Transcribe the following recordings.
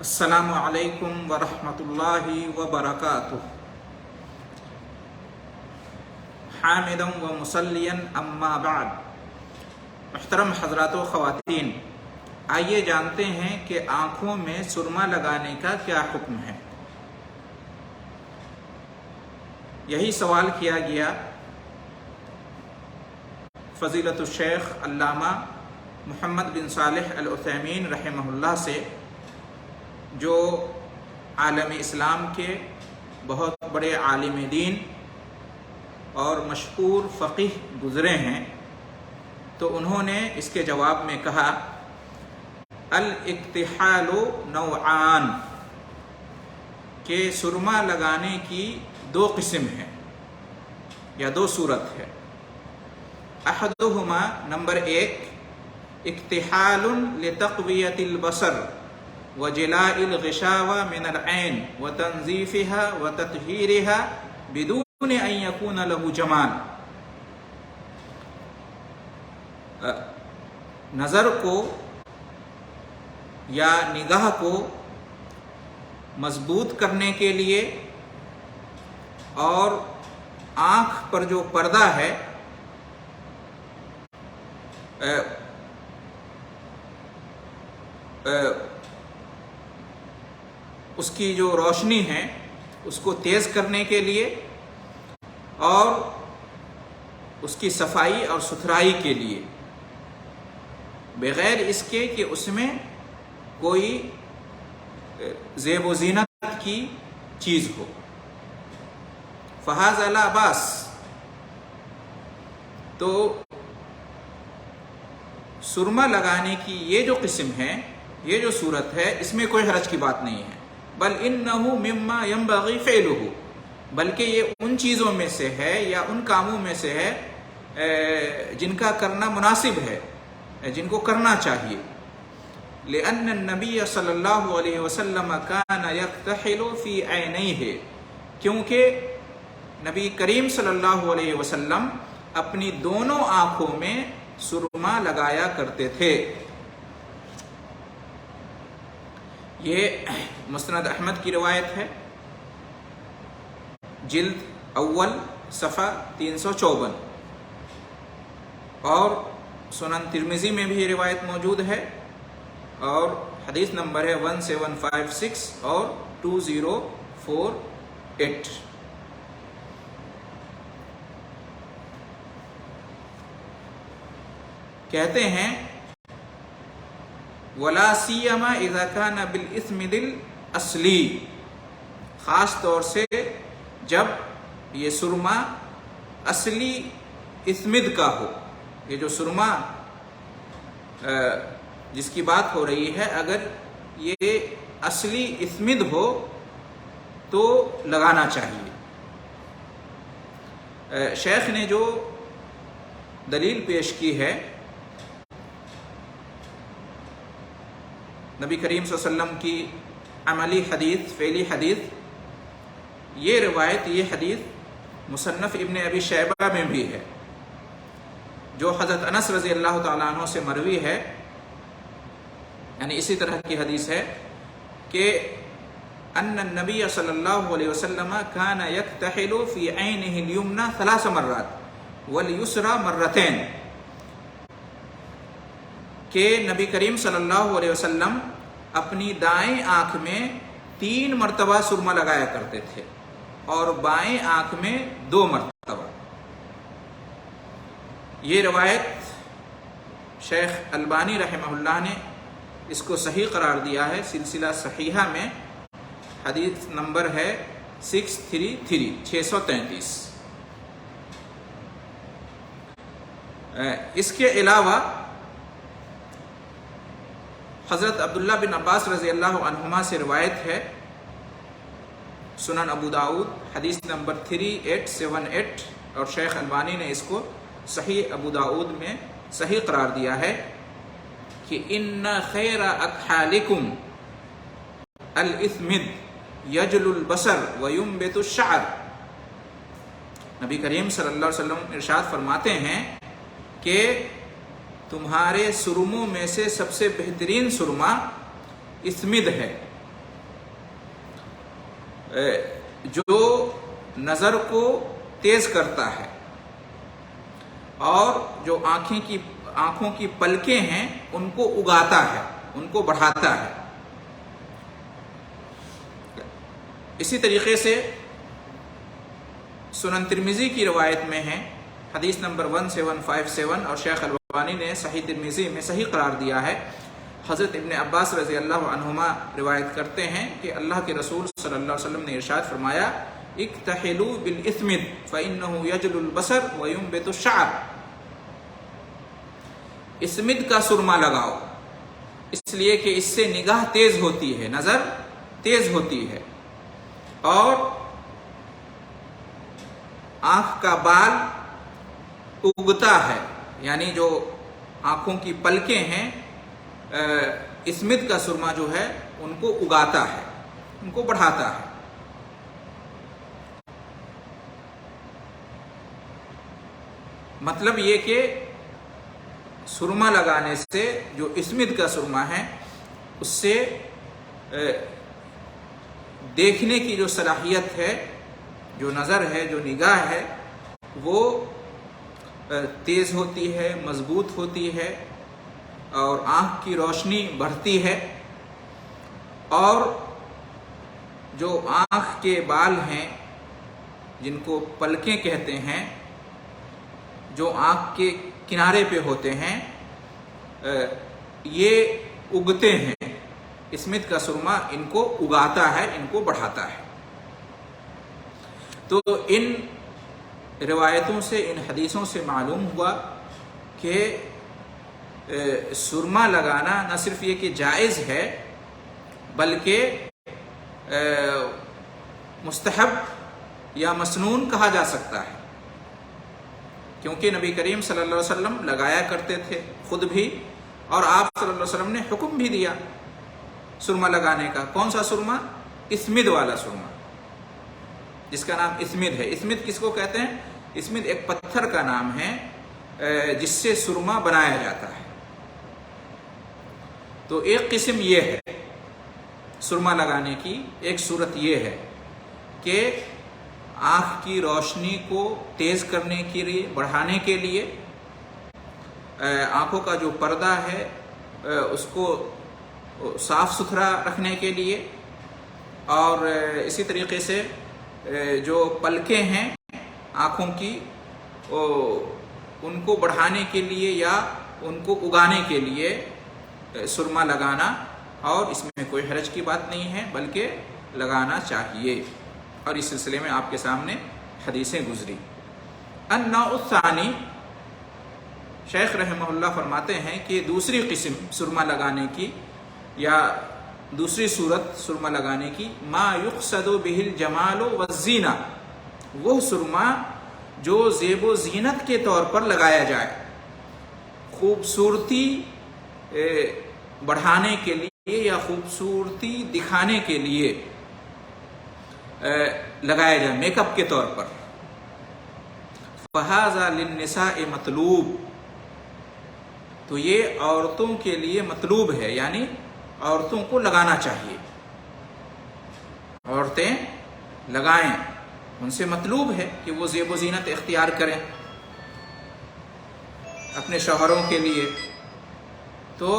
السلام علیکم ورحمۃ اللہ وبرکاتہ۔ حامدا و مصلیا اما بعد۔ محترم حضرات و خواتین، آئیے جانتے ہیں کہ آنکھوں میں سرما لگانے کا کیا حکم ہے۔ یہی سوال کیا گیا فضیلت الشیخ علامہ محمد بن صالح العثیمین رحمہ اللہ سے، جو عالم اسلام کے بہت بڑے عالم دین اور مشہور فقیہ گزرے ہیں۔ تو انہوں نے اس کے جواب میں کہا، الاکتحال نوعان، کہ سرما لگانے کی دو قسم ہیں یا دو صورت ہے۔ احدہما، نمبر ایک، اکتحال لتقویت البصر وجلاء الغشاوة من العين وتنظيفها وتطهيرها بدون أن يكون له جمال۔ نظر کو یا نگاہ کو مضبوط کرنے کے لیے اور آنکھ پر جو پردہ ہے اس کی جو روشنی ہے اس کو تیز کرنے کے لیے اور اس کی صفائی اور ستھرائی کے لیے، بغیر اس کے کہ اس میں کوئی زیب و زینت کی چیز ہو۔ فہذا لا باس، تو سرما لگانے کی یہ جو قسم ہے، یہ جو صورت ہے، اس میں کوئی حرج کی بات نہیں ہے۔ بل انہ مما ينبغي فعلہ، بلکہ یہ ان چیزوں میں سے ہے یا ان کاموں میں سے ہے جن کا کرنا مناسب ہے، جن کو کرنا چاہیے۔ لأن النبی صلی اللہ علیہ وسلم کان یکتحل فی عینیہ، کیونکہ نبی کریم صلی اللہ علیہ وسلم اپنی دونوں آنکھوں میں سرما لگایا کرتے تھے۔ یہ مسند احمد کی روایت ہے، جلد اول صفحہ 354، اور سنن ترمذی میں بھی یہ روایت موجود ہے، اور حدیث نمبر ہے 1756 اور 2048۔ کہتے ہیں، ولا سیما اذا کان بالاسمد الاصلی، خاص طور سے جب یہ سرما اصلی اسمد کا ہو۔ یہ جو سرما جس کی بات ہو رہی ہے، اگر یہ اصلی اسمد ہو تو لگانا چاہیے۔ شیخ نے جو دلیل پیش کی ہے، نبی کریم صلی اللہ علیہ وسلم کی عملی حدیث، فعلی حدیث، یہ روایت، یہ حدیث مصنف ابن ابی شیبہ میں بھی ہے، جو حضرت انس رضی اللہ تعالیٰ عنہ سے مروی ہے، یعنی اسی طرح کی حدیث ہے کہ ان النبی صلی اللہ علیہ وسلم کان یکتحل فی عینہ الیمنی 3 مرات والیسری مرتین، کہ نبی کریم صلی اللہ علیہ وسلم اپنی دائیں آنکھ میں 3 مرتبہ سرما لگایا کرتے تھے اور بائیں آنکھ میں 2 مرتبہ۔ یہ روایت شیخ البانی رحمہ اللہ نے اس کو صحیح قرار دیا ہے، سلسلہ صحیحہ میں حدیث نمبر ہے 633۔ اس کے علاوہ حضرت عبداللہ بن عباس رضی اللہ عنہما سے روایت ہے، سنن ابو داؤد حدیث نمبر 3878، اور شیخ البانی نے اس کو صحیح ابو داؤد میں صحیح قرار دیا ہے کہ ان خیر اکحالکم الاسمد یجل البصر وینبت الشعر۔ نبی کریم صلی اللہ علیہ وسلم ارشاد فرماتے ہیں کہ تمہارے سرموں میں سے سب سے بہترین سرما اسمد ہے، جو نظر کو تیز کرتا ہے اور جو آنکھوں کی پلکیں ہیں ان کو اگاتا ہے، ان کو بڑھاتا ہے۔ اسی طریقے سے سنن ترمذی کی روایت میں ہے، حدیث نمبر 1757، اور شیخ البانی نے صحیح ترمذی میں صحیح قرار دیا ہے۔ حضرت ابن عباس رضی اللہ عنہما روایت کرتے ہیں کہ اللہ کے رسول صلی اللہ علیہ وسلم نے ارشاد فرمایا، اکتحلوا بالاسمد فإنه يجل البصر وينبت الشعر۔ اسمد کا سرما لگاؤ، اس لیے کہ اس سے نگاہ تیز ہوتی ہے، نظر تیز ہوتی ہے، اور آنکھ کا بال اگتا ہے، یعنی جو آنکھوں کی پلکیں ہیں اسمد کا سرما جو ہے ان کو اگاتا ہے، ان کو بڑھاتا ہے۔ مطلب یہ کہ سرما لگانے سے جو اسمد کا سرما ہے اس سے دیکھنے کی جو صلاحیت ہے، جو نظر ہے، جو نگاہ ہے، وہ تیز ہوتی ہے، مضبوط ہوتی ہے، اور آنکھ کی روشنی بڑھتی ہے، اور جو آنکھ کے بال ہیں جن کو پلکیں کہتے ہیں، جو آنکھ کے کنارے پہ ہوتے ہیں، یہ اگتے ہیں۔ اسمد کا سرما ان کو اگاتا ہے، ان کو بڑھاتا ہے۔ تو ان روایتوں سے، ان حدیثوں سے معلوم ہوا کہ سرما لگانا نہ صرف یہ کہ جائز ہے بلکہ مستحب یا مسنون کہا جا سکتا ہے، کیونکہ نبی کریم صلی اللہ علیہ وسلم لگایا کرتے تھے خود بھی، اور آپ صلی اللہ علیہ وسلم نے حکم بھی دیا سرما لگانے کا۔ کون سا سرما؟ اسمد والا سرما، جس کا نام اسمد ہے۔ اسمد کس کو کہتے ہیں؟ اسمد ایک پتھر کا نام ہے جس سے سرما بنایا جاتا ہے۔ تو ایک قسم یہ ہے سرما لگانے کی، ایک صورت یہ ہے کہ آنکھ کی روشنی کو تیز کرنے کے لیے، بڑھانے کے لیے، آنکھوں کا جو پردہ ہے اس کو صاف ستھرا رکھنے کے لیے، اور اسی طریقے سے جو پلکیں ہیں آنکھوں کی ان کو بڑھانے کے لیے یا ان کو اگانے کے لیے سرما لگانا، اور اس میں کوئی حرج کی بات نہیں ہے بلکہ لگانا چاہیے، اور اس سلسلے میں آپ کے سامنے حدیثیں گزری۔ النوع الثانی، شیخ رحمہ اللہ فرماتے ہیں کہ دوسری قسم سرما لگانے کی یا دوسری صورت سرما لگانے کی، ما یقصد بہ الجمال والزینہ، وہ سرما جو زیب و زینت کے طور پر لگایا جائے، خوبصورتی بڑھانے کے لیے یا خوبصورتی دکھانے کے لیے لگایا جائے، میک اپ کے طور پر۔ فہذا للنساء مطلوب، تو یہ عورتوں کے لیے مطلوب ہے، یعنی عورتوں کو لگانا چاہیے، عورتیں لگائیں، ان سے مطلوب ہے کہ وہ زیب و زینت اختیار کریں اپنے شوہروں کے لیے۔ تو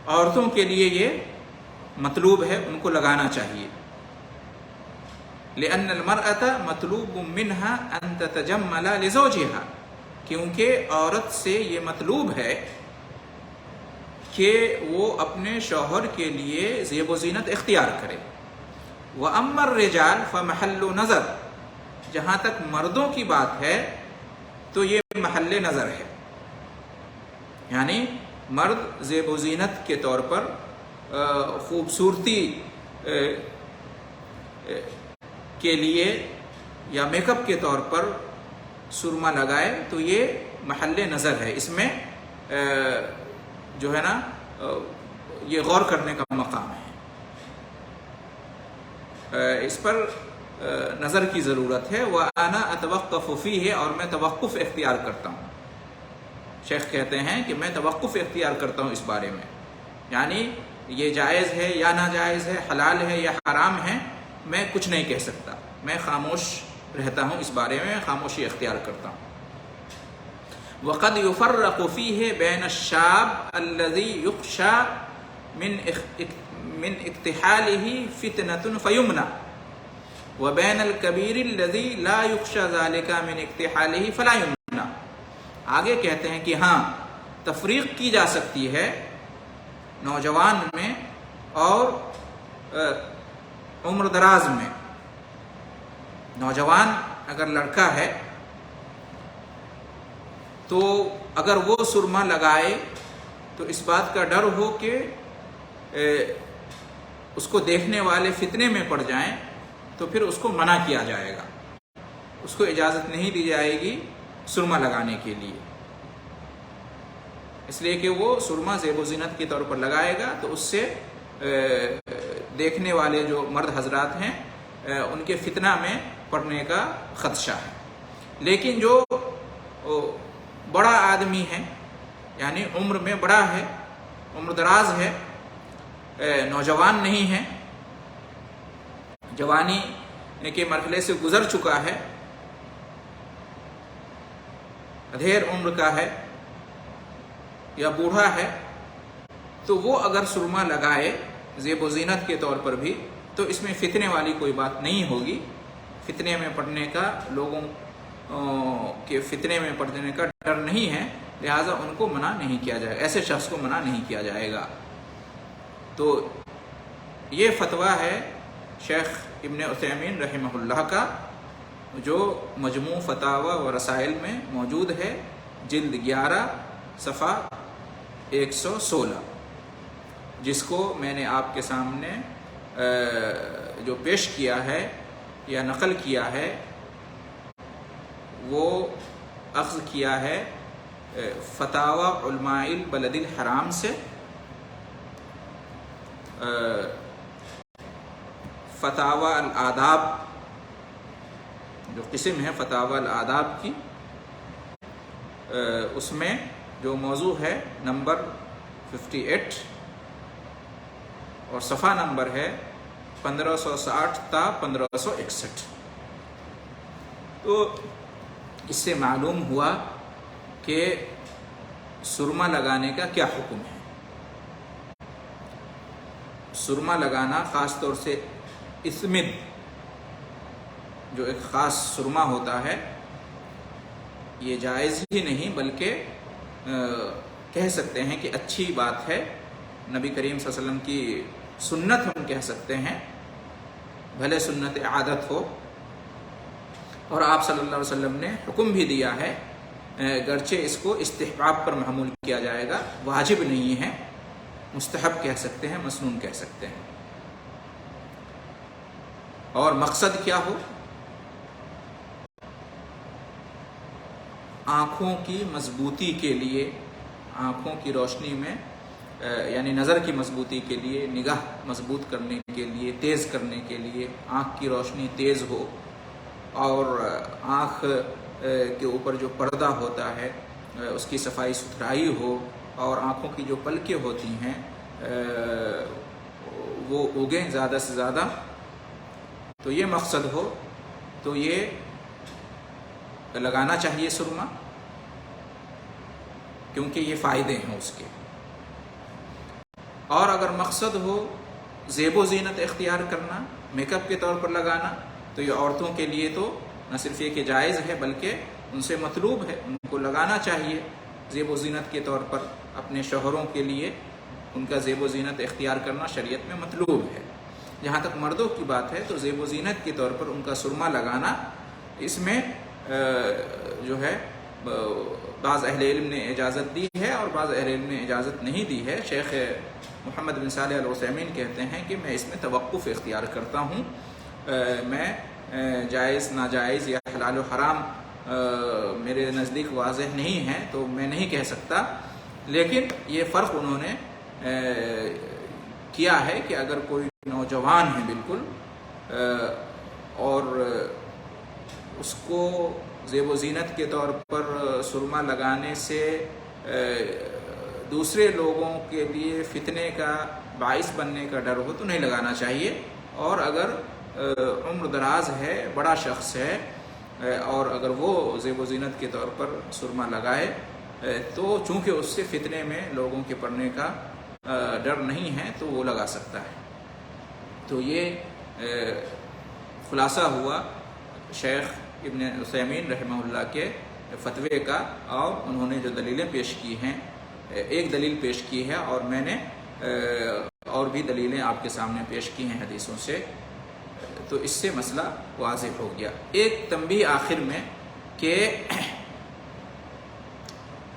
عورتوں کے لیے یہ مطلوب ہے، ان کو لگانا چاہیے۔ لأن المرأة مطلوب منها أن تتجمل لزوجها، کیونکہ عورت سے یہ مطلوب ہے کہ وہ اپنے شوہر کے لیے زیب و زینت اختیار کرے۔ وَأَمَّا الرِّجَالُ فَمَحَلُّ نَظَرٍ، جہاں تک مردوں کی بات ہے تو یہ محل نظر ہے، یعنی مرد زیب و زینت کے طور پر خوبصورتی کے لیے یا میک اپ کے طور پر سرما لگائے تو یہ محل نظر ہے، اس میں جو ہے نا یہ غور کرنے کا مقام ہے، اس پر نظر کی ضرورت ہے۔ وَأَنَا أَتَوَقَّفُ فِيهِ، اور میں توقف اختیار کرتا ہوں۔ شیخ کہتے ہیں کہ میں توقف اختیار کرتا ہوں اس بارے میں، یعنی یہ جائز ہے یا ناجائز ہے، حلال ہے یا حرام ہے، میں کچھ نہیں کہہ سکتا، میں خاموش رہتا ہوں، اس بارے میں خاموشی اختیار کرتا ہوں۔ وقد يفرق فيه بين الشاب الذي يخشى من اكتحاله فتنة فيمنع وبين الكبير الذي لا يخشى ذلك من اكتحاله فلا يمنع۔ آگے کہتے ہیں کہ ہاں تفریق کی جا سکتی ہے نوجوان میں اور عمر دراز میں۔ نوجوان اگر لڑکا ہے تو اگر وہ سرما لگائے تو اس بات کا ڈر ہو کہ اس کو دیکھنے والے فتنے میں پڑ جائیں تو پھر اس کو منع کیا جائے گا، اس کو اجازت نہیں دی جائے گی سرما لگانے کے لیے، اس لیے کہ وہ سرما زیب و زینت کے طور پر لگائے گا تو اس سے دیکھنے والے جو مرد حضرات ہیں ان کے فتنہ میں پڑنے کا خدشہ ہے۔ لیکن جو بڑا آدمی ہے، یعنی عمر میں بڑا ہے، عمر دراز ہے، نوجوان نہیں ہے، جوانی کے مرحلے سے گزر چکا ہے، ادھیر عمر کا ہے یا بوڑھا ہے، تو وہ اگر سرما لگائے زیب و زینت کے طور پر بھی تو اس میں فتنے والی کوئی بات نہیں ہوگی، فتنے میں پڑنے کا، لوگوں کے فتنے میں پڑنے کا ڈر نہیں ہے، لہٰذا ان کو منع نہیں کیا جائے گا، ایسے شخص کو منع نہیں کیا جائے گا۔ تو یہ فتویٰ ہے شیخ ابن عثیمین رحمہ اللہ کا، جو مجموع فتاوی و رسائل میں موجود ہے، جلد 11 صفحہ 116، جس کو میں نے آپ کے سامنے جو پیش کیا ہے یا نقل کیا ہے وہ اخذ کیا ہے فتاوی علماء البلد الحرام سے، فتاوی الآداب جو قسم ہے فتاوی الآداب کی، اس میں جو موضوع ہے نمبر 58 اور صفحہ نمبر ہے 1560 تا 1561۔ تو اس سے معلوم ہوا کہ سرما لگانے کا کیا حکم ہے۔ سرما لگانا خاص طور سے اسمد، جو ایک خاص سرما ہوتا ہے، یہ جائز ہی نہیں بلکہ کہہ سکتے ہیں کہ اچھی بات ہے، نبی کریم صلی اللہ علیہ وسلم کی سنت ہم کہہ سکتے ہیں، بھلے سنت عادت ہو، اور آپ صلی اللہ علیہ وسلم نے حکم بھی دیا ہے، گرچہ اس کو استحباب پر محمول کیا جائے گا، واجب نہیں ہے، مستحب کہہ سکتے ہیں، مسنون کہہ سکتے ہیں۔ اور مقصد کیا ہو؟ آنکھوں کی مضبوطی کے لیے، آنکھوں کی روشنی میں یعنی نظر کی مضبوطی کے لیے، نگاہ مضبوط کرنے کے لیے، تیز کرنے کے لیے، آنکھ کی روشنی تیز ہو، اور آنکھ کے اوپر جو پردہ ہوتا ہے اس کی صفائی ستھرائی ہو، اور آنکھوں کی جو پلکیں ہوتی ہیں وہ اگیں زیادہ سے زیادہ، تو یہ مقصد ہو تو یہ لگانا چاہیے سرما، کیونکہ یہ فائدے ہیں اس کے۔ اور اگر مقصد ہو زیب و زینت اختیار کرنا، میک اپ کے طور پر لگانا، تو یہ عورتوں کے لیے تو نہ صرف یہ کہ جائز ہے بلکہ ان سے مطلوب ہے، ان کو لگانا چاہیے زیب و زینت کے طور پر، اپنے شوہروں کے لیے ان کا زیب و زینت اختیار کرنا شریعت میں مطلوب ہے۔ جہاں تک مردوں کی بات ہے تو زیب و زینت کے طور پر ان کا سرما لگانا، اس میں جو ہے بعض اہل علم نے اجازت دی ہے اور بعض اہل علم نے اجازت نہیں دی ہے۔ شیخ محمد بن صالح العثیمین کہتے ہیں کہ میں اس میں توقف اختیار کرتا ہوں، میں جائز ناجائز یا حلال و حرام میرے نزدیک واضح نہیں ہے تو میں نہیں کہہ سکتا، لیکن یہ فرق انہوں نے کیا ہے کہ اگر کوئی نوجوان ہے بالکل اور اس کو زیب و زینت کے طور پر سرما لگانے سے دوسرے لوگوں کے لیے فتنے کا باعث بننے کا ڈر ہو تو نہیں لگانا چاہیے. اور اگر عمر دراز ہے، بڑا شخص ہے، اور اگر وہ زیب و زینت کے طور پر سرما لگائے تو چونکہ اس سے فتنے میں لوگوں کے پڑنے کا ڈر نہیں ہے تو وہ لگا سکتا ہے. تو یہ خلاصہ ہوا شیخ ابن عثیمین رحمہ اللہ کے فتوے کا، اور انہوں نے جو دلیلیں پیش کی ہیں، ایک دلیل پیش کی ہے اور میں نے اور بھی دلیلیں آپ کے سامنے پیش کی ہیں حدیثوں سے، تو اس سے مسئلہ واضح ہو گیا. ایک تنبیہ آخر میں کہ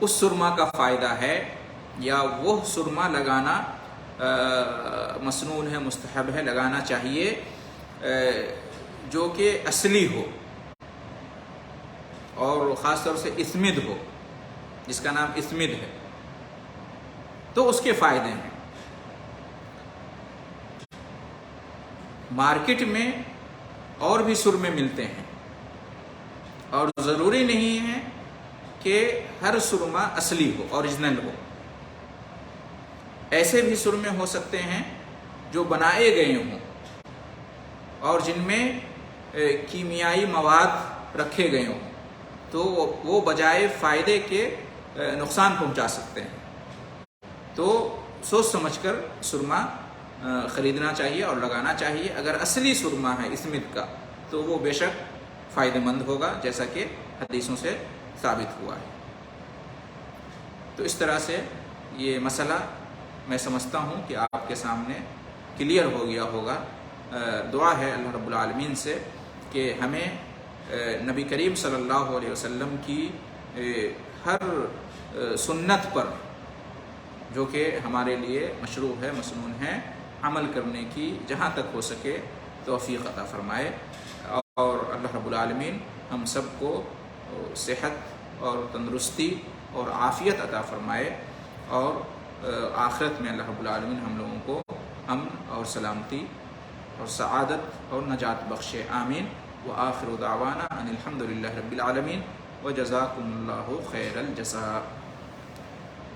اس سرما کا فائدہ ہے یا وہ سرما لگانا مسنون ہے، مستحب ہے، لگانا چاہیے جو کہ اصلی ہو اور خاص طور سے اسمد ہو، جس کا نام اسمد ہے، تو اس کے فائدے ہیں. مارکیٹ میں اور بھی سرمے ملتے ہیں اور ضروری نہیں ہے کہ ہر سرما اصلی ہو، اوریجنل ہو. ایسے بھی سرمے ہو سکتے ہیں جو بنائے گئے ہوں اور جن میں کیمیائی مواد رکھے گئے ہوں، تو وہ بجائے فائدے کے نقصان پہنچا سکتے ہیں. تو سوچ سمجھ کر سرما خریدنا چاہیے اور لگانا چاہیے. اگر اصلی سرما ہے اسمد کا تو وہ بے شک فائدہ مند ہوگا، جیسا کہ حدیثوں سے ثابت ہوا ہے. تو اس طرح سے یہ مسئلہ میں سمجھتا ہوں کہ آپ کے سامنے کلیئر ہو گیا ہوگا. دعا ہے اللہ رب العالمین سے کہ ہمیں نبی کریم صلی اللہ علیہ وسلم کی ہر سنت پر جو کہ ہمارے لیے مشروع ہے، مسنون ہے، عمل کرنے کی جہاں تک ہو سکے توفیق عطا فرمائے. اور اللہ رب العالمین ہم سب کو صحت اور تندرستی اور عافیت عطا فرمائے، اور آخرت میں اللہ رب العالمین ہم لوگوں کو امن اور سلامتی اور سعادت اور نجات بخشے. آمین. وآخر دعوانا ان الحمد للہ رب العالمین وجزاکم اللہ خیر الجزاء.